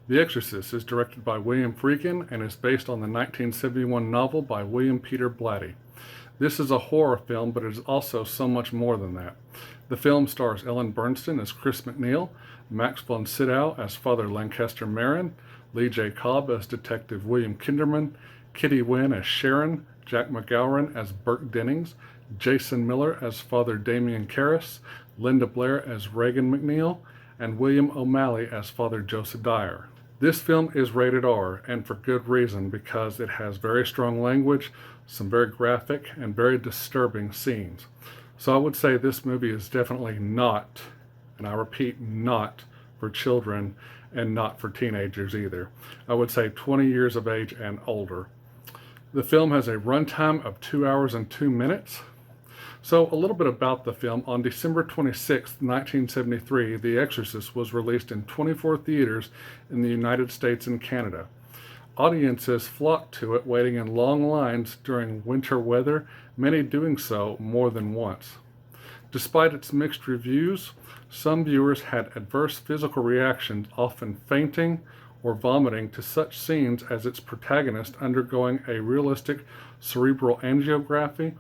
The Exorcist is directed by William Friedkin and is based on the 1971 novel by William Peter Blatty. This is a horror film, but it is also so much more than that. The film stars Ellen Burstyn as Chris MacNeil, Max von Sydow as Father Lancaster Marin, Lee J. Cobb as Detective William Kinderman, Kitty Wynn as Sharon, Jack McGowan as Burt Dennings, Jason Miller as Father Damien Karras, Linda Blair as Reagan MacNeil, and William O'Malley as Father Joseph Dyer. This film is rated R, and for good reason, because it has very strong language, some very graphic and very disturbing scenes. So I would say this movie is definitely not, and I repeat, not for children and not for teenagers either. I would say 20 years of age and older. The film has a runtime of 2 hours and 2 minutes. So a little bit about the film. On December 26, 1973, The Exorcist was released in 24 theaters in the United States and Canada. Audiences flocked to it, waiting in long lines during winter weather, many doing so more than once. Despite its mixed reviews, some viewers had adverse physical reactions, often fainting or vomiting, to such scenes as its protagonist undergoing a realistic cerebral angiography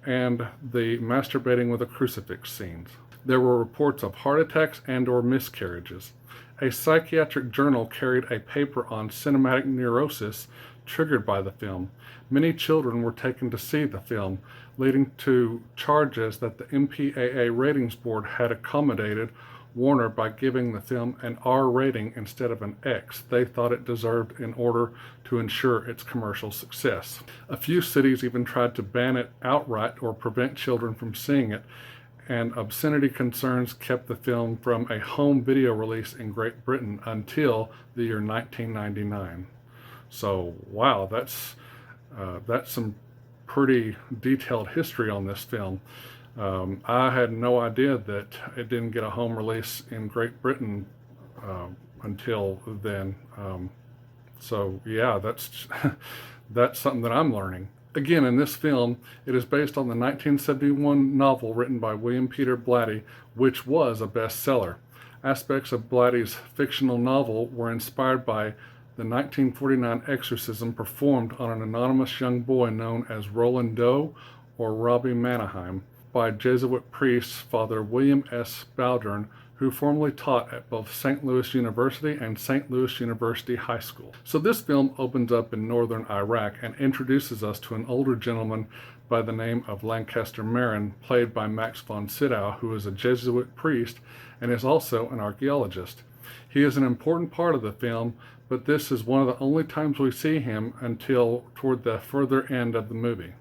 and the masturbating with a crucifix scenes. There were reports of heart attacks and or miscarriages. A psychiatric journal carried a paper on cinematic neurosis triggered by the film. Many children were taken to see the film, leading to charges that the MPAA ratings board had accommodated Warner by giving the film an R rating instead of an X they thought it deserved in order to ensure its commercial success. A few cities even tried to ban it outright or prevent children from seeing it, and obscenity concerns kept the film from a home video release in Great Britain until the year 1999. So, wow, that's some pretty detailed history on this film. I had no idea that it didn't get a home release in Great Britain until then. So yeah, that's that's something that I'm learning. Again, in this film, it is based on the 1971 novel written by William Peter Blatty, which was a bestseller. Aspects of Blatty's fictional novel were inspired by the 1949 exorcism performed on an anonymous young boy known as Roland Doe or Robbie Manaheim by Jesuit priest Father William S. Bowdern, who formerly taught at both St. Louis University and St. Louis University High School. So this film opens up in northern Iraq and introduces us to an older gentleman by the name of Lancaster Marin, played by Max von Sydow, who is a Jesuit priest and is also an archaeologist. He is an important part of the film, but this is one of the only times we see him until toward the further end of the movie.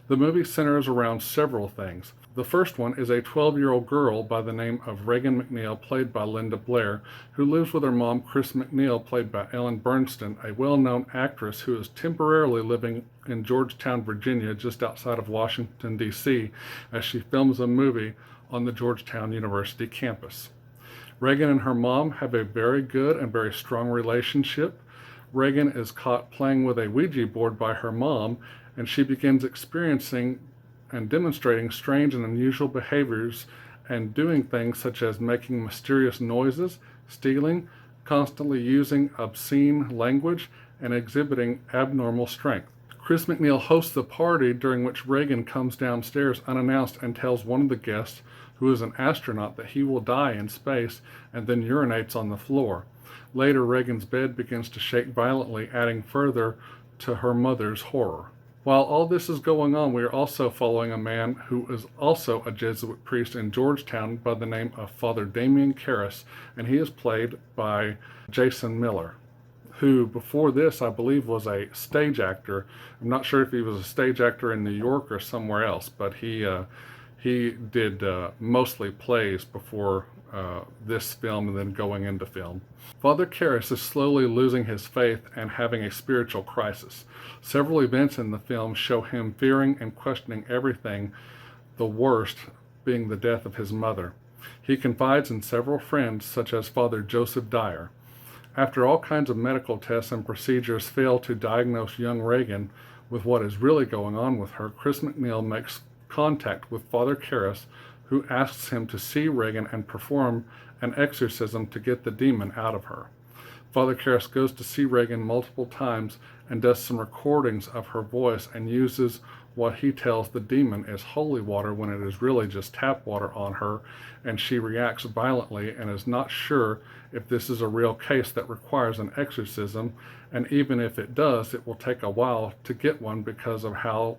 The movie centers around several things. The first one is a 12-year-old girl by the name of Reagan MacNeil, played by Linda Blair, who lives with her mom, Chris MacNeil, played by Ellen Burstyn, a well-known actress who is temporarily living in Georgetown, Virginia, just outside of Washington, D.C., as she films a movie on the Georgetown University campus. Reagan and her mom have a very good and very strong relationship. Reagan is caught playing with a Ouija board by her mom, and she begins experiencing and demonstrating strange and unusual behaviors and doing things such as making mysterious noises, stealing, constantly using obscene language, and exhibiting abnormal strength. Chris MacNeil hosts a party during which Reagan comes downstairs unannounced and tells one of the guests, who is an astronaut, that he will die in space and then urinates on the floor. Later, Reagan's bed begins to shake violently, adding further to her mother's horror. While all this is going on, we are also following a man who is also a Jesuit priest in Georgetown by the name of Father Damien Karras, and he is played by Jason Miller, who before this I believe was a stage actor. I'm not sure if he was a stage actor in New York or somewhere else, but he did mostly plays before this film and then going into film. Father Karras is slowly losing his faith and having a spiritual crisis. Several events in the film show him fearing and questioning everything, the worst being the death of his mother. He confides in several friends, such as Father Joseph Dyer. After all kinds of medical tests and procedures fail to diagnose young Reagan with what is really going on with her, Chris MacNeil makes contact with Father Karras, who asks him to see Reagan and perform an exorcism to get the demon out of her. Father Karras goes to see Regan multiple times and does some recordings of her voice and uses what he tells the demon is holy water when it is really just tap water on her, and she reacts violently and is not sure if this is a real case that requires an exorcism, and even if it does, it will take a while to get one because of how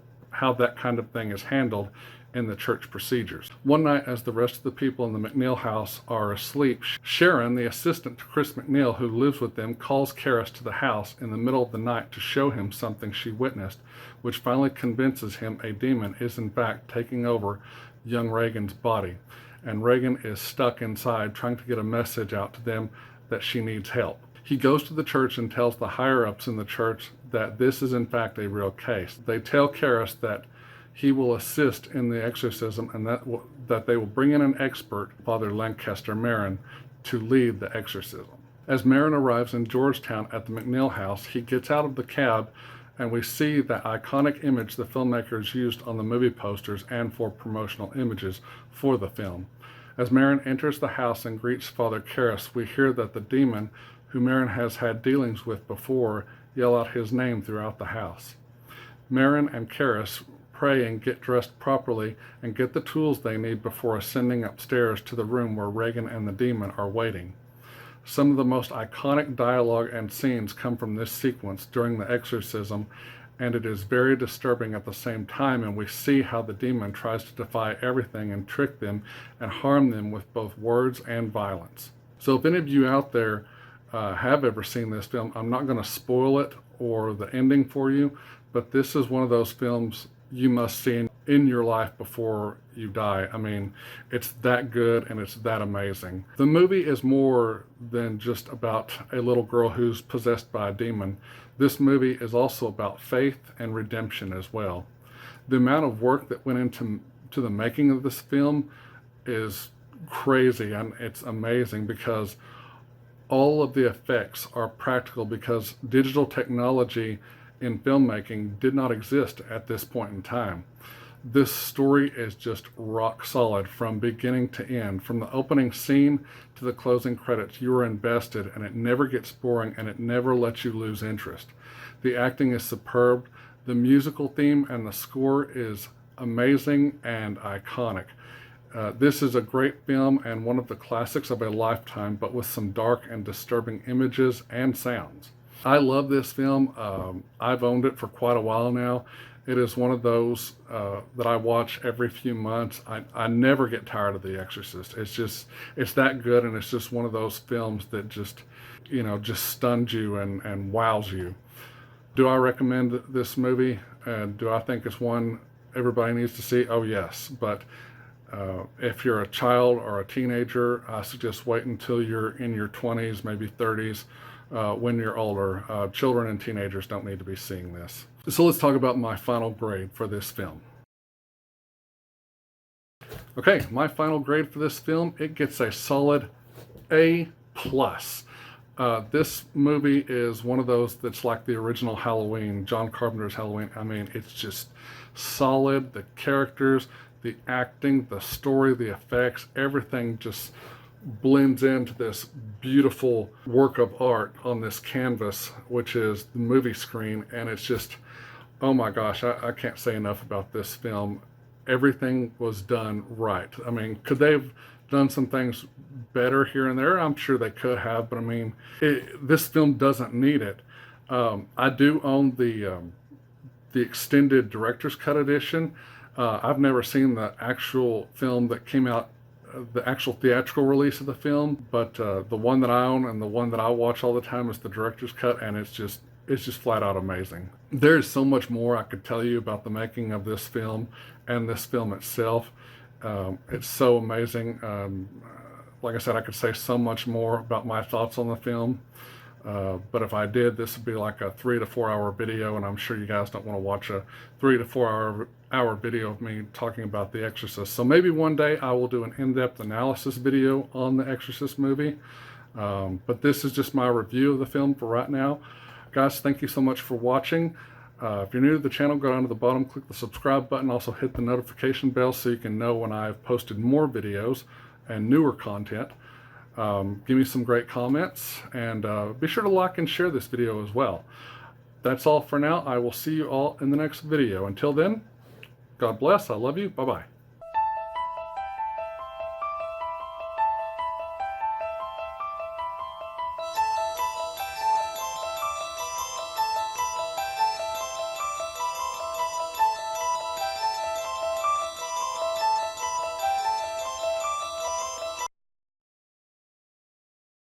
that kind of thing is handled in the church procedures. One night, as the rest of the people in the McNeil house are asleep, Sharon, the assistant to Chris McNeil who lives with them, calls Karras to the house in the middle of the night to show him something she witnessed, which finally convinces him a demon is in fact taking over young Regan's body, and Regan is stuck inside trying to get a message out to them that she needs help. He goes to the church and tells the higher-ups in the church that this is in fact a real case. They tell Karras that he will assist in the exorcism and that they will bring in an expert, Father Lancaster Marin, to lead the exorcism. As Marin arrives in Georgetown at the McNeil house, he gets out of the cab and we see that iconic image the filmmakers used on the movie posters and for promotional images for the film. As Marin enters the house and greets Father Karras, we hear that the demon, who Marin has had dealings with before, yell out his name throughout the house. Marin and Karras pray and get dressed properly and get the tools they need before ascending upstairs to the room where Regan and the demon are waiting. Some of the most iconic dialogue and scenes come from this sequence during the exorcism, and it is very disturbing at the same time, and we see how the demon tries to defy everything and trick them and harm them with both words and violence. So if any of you out there have ever seen this film, I'm not going to spoil it or the ending for you, but this is one of those films you must see in your life before you die. I mean, it's that good and it's that amazing. The movie is more than just about a little girl who's possessed by a demon. This movie is also about faith and redemption as well. The amount of work that went into the making of this film is crazy, and it's amazing because all of the effects are practical because digital technology in filmmaking did not exist at this point in time. This story is just rock solid from beginning to end. From the opening scene to the closing credits, you are invested, and it never gets boring and it never lets you lose interest. The acting is superb. The musical theme and the score is amazing and iconic. This is a great film and one of the classics of a lifetime, but with some dark and disturbing images and sounds. I love this film. I've owned it for quite a while now. It is one of those that I watch every few months. I never get tired of The Exorcist. It's that good, and it's just one of those films that just stuns you and wows you. Do I recommend this movie? Do I think it's one everybody needs to see? Oh yes, but if you're a child or a teenager, I suggest wait until you're in your 20s, maybe 30s. When you're older. Children and teenagers don't need to be seeing this. So let's talk about my final grade for this film. Okay, my final grade for this film, it gets a solid A+. This movie is one of those that's like the original Halloween, John Carpenter's Halloween. I mean, it's just solid. The characters, the acting, the story, the effects, everything just blends into this beautiful work of art on this canvas, which is the movie screen, and it's just, oh my gosh, I can't say enough about this film. Everything was done right. I mean, could they have done some things better here and there? I'm sure they could have, but I mean, this film doesn't need it. I do own the extended director's cut edition. I've never seen the actual film that came out, the actual theatrical release of the film, but the one that I own and the one that I watch all the time is the director's cut, and it's just flat out amazing. There's so much more I could tell you about the making of this film and this film itself. It's so amazing. Like I said, I could say so much more about my thoughts on the film, but if I did, this would be like a 3 to 4 hour video, and I'm sure you guys don't want to watch a 3 to 4 hour video of me talking about The Exorcist. So maybe one day I will do an in-depth analysis video on The Exorcist movie, but this is just my review of the film for right now. Guys, thank you so much for watching. If you're new to the channel, go down to the bottom, click the subscribe button, also hit the notification bell so you can know when I've posted more videos and newer content. Give me some great comments, and be sure to like and share this video as well. That's all for now. I will see you all in the next video. Until then, God bless. I love you. Bye-bye.